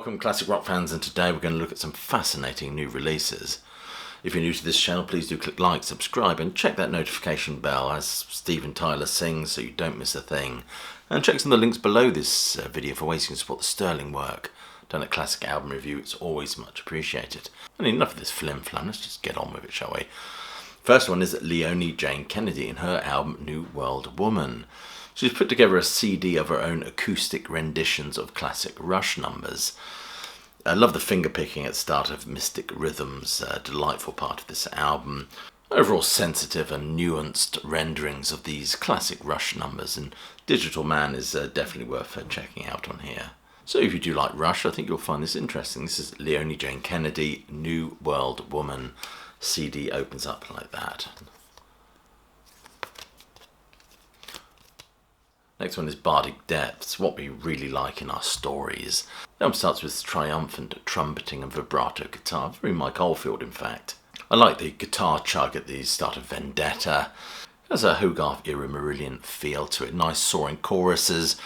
Welcome classic rock fans, and today we're going to look at some fascinating new releases. If you're new to this channel, please do click like, subscribe and check that notification bell as Steven Tyler sings so you don't miss a thing. And check some of the links below this video for ways you can support the sterling work done at Classic Album Review. It's always much appreciated. And enough of this flim-flam, let's just get on with it, shall we? First one is Leonie Jane Kennedy and her album New World Woman. She's put together a CD of her own acoustic renditions of classic Rush numbers. I love the finger picking at the start of Mystic Rhythms, a delightful part of this album. Overall sensitive and nuanced renderings of these classic Rush numbers, and Digital Man is definitely worth checking out on here. So if you do like Rush, I think you'll find this interesting. This is Leonie Jane Kennedy, New World Woman. CD opens up like that. Next one is Bardic Depths, what we really like in our stories. The album starts with triumphant trumpeting and vibrato guitar, very Mike Oldfield in fact. I like the guitar chug at the start of Vendetta. It has a Hogarth era Marillion feel to it, nice soaring choruses.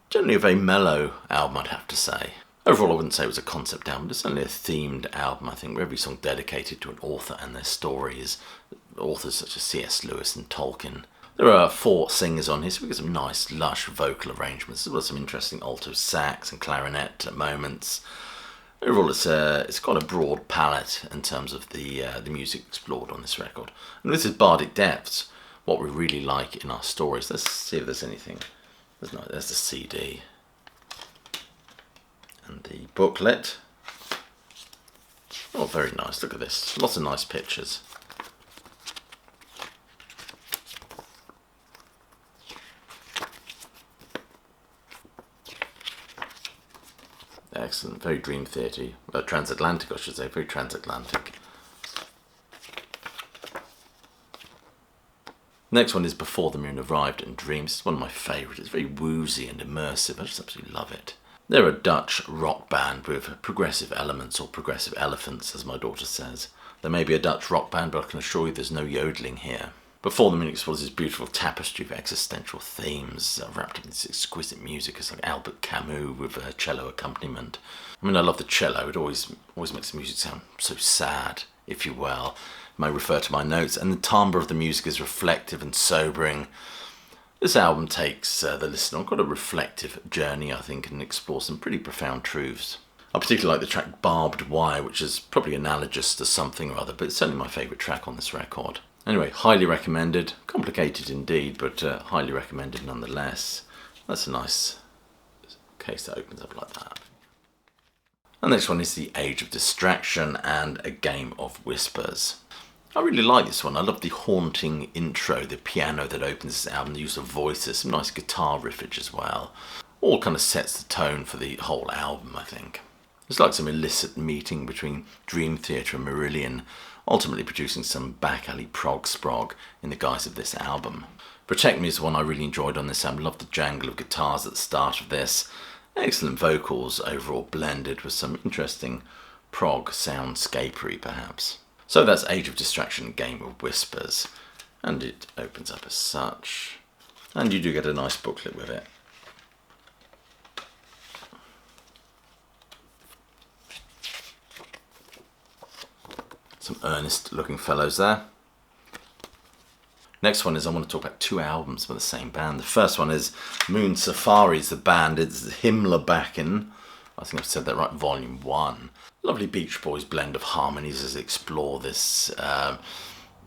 Generally a very mellow album, I'd have to say. Overall I wouldn't say it was a concept album, it's only a themed album I think, where every song dedicated to an author and their stories. Authors such as C.S. Lewis and Tolkien. There are 4 singers on here, so we get some nice, lush vocal arrangements, as well as some interesting alto sax and clarinet moments. Overall, it's got a broad palette in terms of the music explored on this record. And this is Bardic Depths, what we really like in our stories. Let's see if there's anything. There's the CD. And the booklet. Oh, very nice. Look at this. Lots of nice pictures. Excellent, very Dream Theatre, transatlantic I should say, very transatlantic. Next one is Before the Moon Arrived and Dreams. It's one of my favourites, it's very woozy and immersive, I just absolutely love it. They're a Dutch rock band with progressive elements, or progressive elephants as my daughter says. They may be a Dutch rock band, but I can assure you there's no yodeling here. Before the Moon explores this beautiful tapestry of existential themes wrapped in this exquisite music. It's like Albert Camus with a cello accompaniment. I mean, I love the cello. It always makes the music sound so sad, if you will. I may refer to my notes. And the timbre of the music is reflective and sobering. This album takes the listener on quite a reflective journey, I think, and explores some pretty profound truths. I particularly like the track Barbed Wire, which is probably analogous to something or other, but it's certainly my favourite track on this record. Anyway, highly recommended. Complicated indeed, but highly recommended nonetheless. That's a nice case that opens up like that. And the next one is The Age of Distraction and A Game of Whispers. I really like this one. I love the haunting intro, the piano that opens this album, the use of voices, some nice guitar riffage as well. All kind of sets the tone for the whole album, I think. It's like some illicit meeting between Dream Theatre and Marillion, ultimately producing some back alley prog sprog in the guise of this album. Protect Me is the one I really enjoyed on this album. Loved the jangle of guitars at the start of this. Excellent vocals overall, blended with some interesting prog soundscapery perhaps. So that's Age of Distraction, Game of Whispers, and it opens up as such. And you do get a nice booklet with it. Some earnest looking fellows there. Next one is I want to talk about 2 albums by the same band. The first one is Moon Safaris, the band. It's Himmelbacken. I think I've said that right, Volume 1. Lovely Beach Boys blend of harmonies as they explore this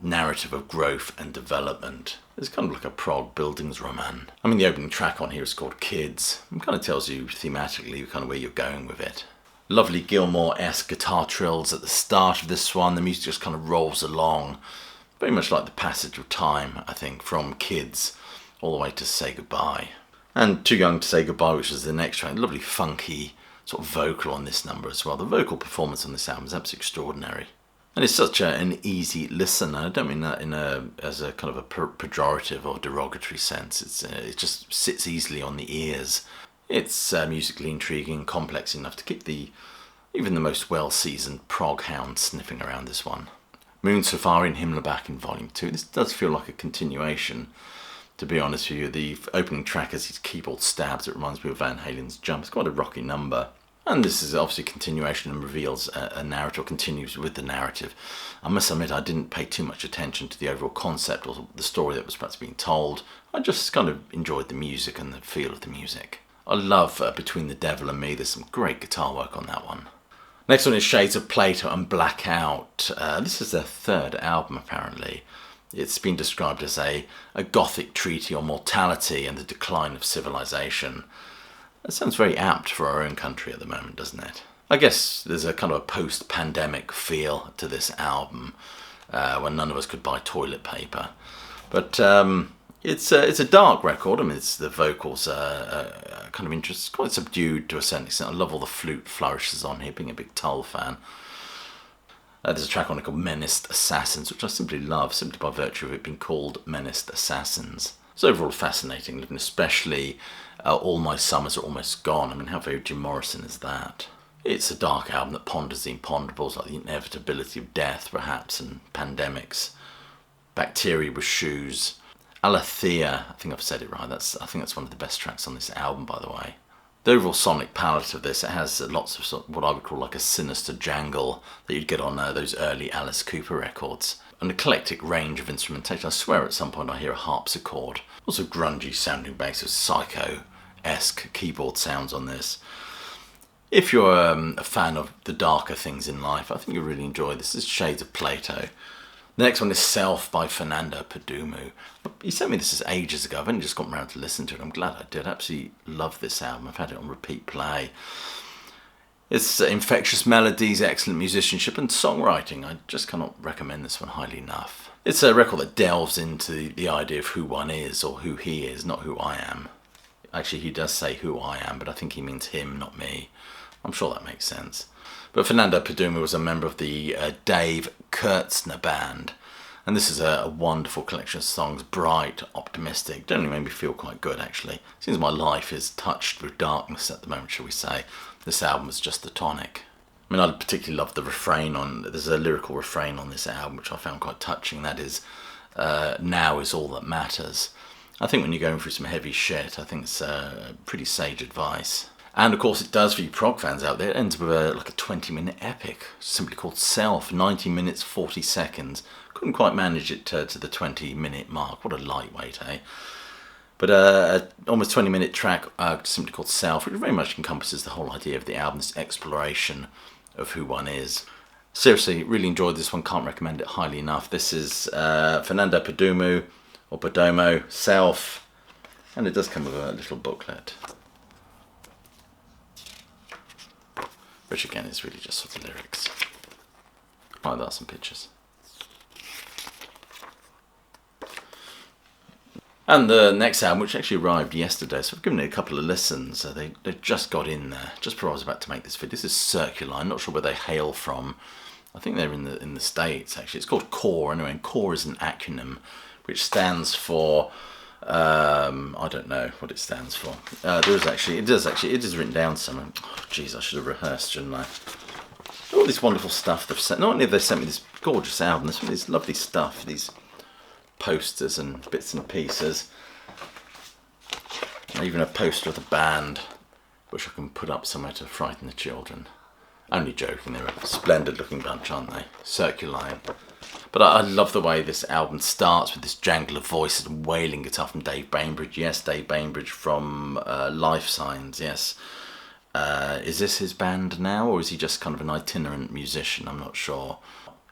narrative of growth and development. It's kind of like a prog Bildungsroman. I mean, the opening track on here is called Kids. It kind of tells you thematically kind of where you're going with it. Lovely Gilmour-esque guitar trills at the start of this one. The music just kind of rolls along. Very much like the passage of time, I think, from Kids all the way to Say Goodbye. And Too Young to Say Goodbye, which is the next track. Lovely funky sort of vocal on this number as well. The vocal performance on this album is absolutely extraordinary. And it's such an easy listen. I don't mean that as a kind of a pejorative or derogatory sense. It just sits easily on the ears. It's musically intriguing, complex enough to keep even the most well-seasoned prog hound sniffing around this one. Moon Safari and Himmelbacken Volume 2. This does feel like a continuation, to be honest with you. The opening track has these keyboard stabs. It reminds me of Van Halen's Jump. It's quite a rocky number. And this is obviously a continuation and reveals a narrative, or continues with the narrative. I must admit I didn't pay too much attention to the overall concept or the story that was perhaps being told. I just kind of enjoyed the music and the feel of the music. I love Between the Devil and Me. There's some great guitar work on that one. Next one is Shades of Plato and Blackout. This is their third album, apparently. It's been described as a gothic treatise on mortality and the decline of civilization. That sounds very apt for our own country at the moment, doesn't it? I guess there's a kind of a post-pandemic feel to this album, when none of us could buy toilet paper. But it's a dark record. I mean, the vocals are kind of interesting, quite subdued to a certain extent. I love all the flute flourishes on here, being a big Tull fan. There's a track on it called Menaced Assassins, which I simply love, simply by virtue of it being called Menaced Assassins. It's overall fascinating, and especially All My Summers Are Almost Gone. I mean, how very Jim Morrison is that? It's a dark album that ponders the imponderables, like the inevitability of death, perhaps, and pandemics. Bacteria with Shoes. Aletheia, I think I've said it right. I think that's one of the best tracks on this album, by the way. The overall sonic palette of this, it has lots of what I would call like a sinister jangle that you'd get on those early Alice Cooper records. An eclectic range of instrumentation. I swear at some point I hear a harpsichord. Also grungy sounding bass with psycho-esque keyboard sounds on this. If you're a fan of the darker things in life, I think you'll really enjoy this. This is Shades of Plato. The next one is Self by Fernando Perdomo. He sent me this ages ago. I've only just gotten around to listen to it. I'm glad I did. I absolutely love this album. I've had it on repeat play. It's infectious melodies, excellent musicianship and songwriting. I just cannot recommend this one highly enough. It's a record that delves into the idea of who one is, or who he is, not who I am. Actually, he does say who I am, but I think he means him, not me. I'm sure that makes sense. But Fernando Perdomo was a member of the Dave Kurtzner band. And this is a wonderful collection of songs, bright, optimistic. Generally made me feel quite good, actually. Seems my life is touched with darkness at the moment, shall we say. This album was just the tonic. I mean, I particularly love the refrain there's a lyrical refrain on this album, which I found quite touching. That is, now is all that matters. I think when you're going through some heavy shit, I think it's pretty sage advice. And of course it does for you prog fans out there. It ends with like a 20-minute epic, simply called Self, 90 minutes 40 seconds. Couldn't quite manage it to the 20-minute mark. What a lightweight, eh? But almost 20-minute track simply called Self, which very much encompasses the whole idea of the album, this exploration of who one is. Seriously, really enjoyed this one. Can't recommend it highly enough. This is Fernando Perdomo, or Perdomo, Self, and it does come with a little booklet, which again is really just sort of lyrics. Oh, there are some pictures. And the next album, which actually arrived yesterday, so I've given it a couple of listens. They just got in there, just before I was about to make this video. This is Circular. I'm not sure where they hail from. I think they're in the States, actually. It's called CORE, anyway, and CORE is an acronym which stands for, I don't know what it stands for. It is written down somewhere. Oh, geez, I should have rehearsed, shouldn't I? All this wonderful stuff they've sent. Not only have they sent me this gorgeous album, there's some of this lovely stuff, these posters and bits and pieces. And even a poster of the band, which I can put up somewhere to frighten the children. Only joking, they're a splendid looking bunch, aren't they? Circuline. But I love the way this album starts with this jangle of voices and wailing guitar from Dave Bainbridge. Yes, Dave Bainbridge from Life Signs, yes. Is this his band now, or is he just kind of an itinerant musician? I'm not sure.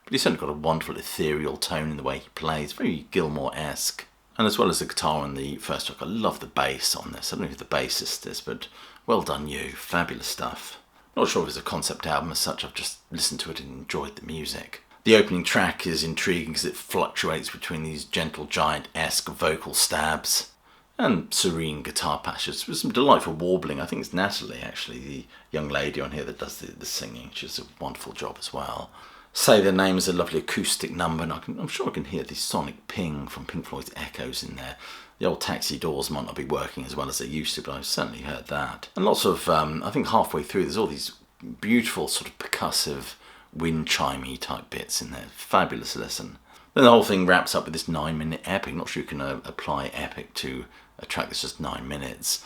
But he's certainly got a wonderful ethereal tone in the way he plays, very Gilmour-esque. And as well as the guitar on the first track, I love the bass on this. I don't know who the bassist is, but well done you. Fabulous stuff. Not sure if it's a concept album as such, I've just listened to it and enjoyed the music. The opening track is intriguing because it fluctuates between these gentle giant-esque vocal stabs and serene guitar patches with some delightful warbling. I think it's Natalie, actually, the young lady on here that does the singing. She does a wonderful job as well. Say the Name is a lovely acoustic number, and I'm sure I can hear the sonic ping from Pink Floyd's Echoes in there. The old taxi doors might not be working as well as they used to, but I've certainly heard that. And lots of, I think halfway through, there's all these beautiful sort of percussive, wind chimey type bits in there. Fabulous listen. Then the whole thing wraps up with this 9-minute epic. Not sure you can apply epic to a track that's just 9 minutes.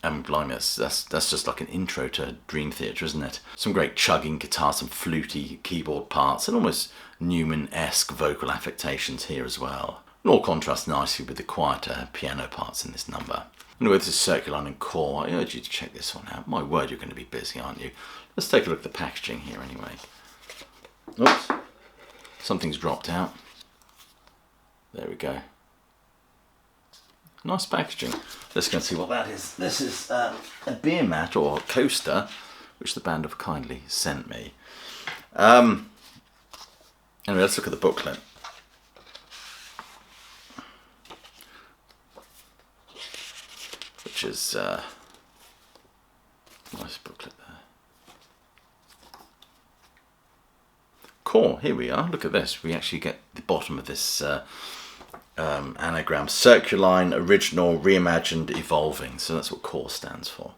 Blimey, that's just like an intro to Dream Theater, isn't it? Some great chugging guitar, some fluty keyboard parts, and almost Newman-esque vocal affectations here as well. And all contrast nicely with the quieter piano parts in this number. Anyway, this is Circuline and Core. I urge you to check this one out. My word, you're going to be busy, aren't you? Let's take a look at the packaging here anyway. Oops, something's dropped out. There we go. Nice packaging. Let's go and see what that is. This is a beer mat or a coaster, which the band have kindly sent me. Anyway, let's look at the booklet. Which is nice booklet there. Core, here we are. Look at this. We actually get the bottom of this anagram: Circuline, Original, Reimagined, Evolving. So that's what Core stands for.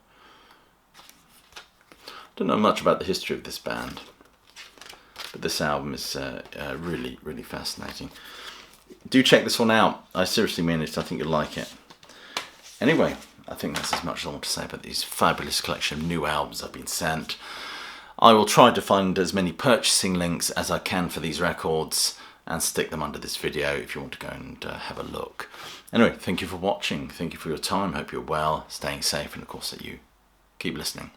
Don't know much about the history of this band, but this album is really, really fascinating. Do check this one out. I seriously mean it. I think you'll like it. Anyway, I think that's as much as I want to say about these fabulous collection of new albums I've been sent. I will try to find as many purchasing links as I can for these records and stick them under this video if you want to go and have a look. Anyway, thank you for watching. Thank you for your time. Hope you're well, staying safe, and of course that you keep listening.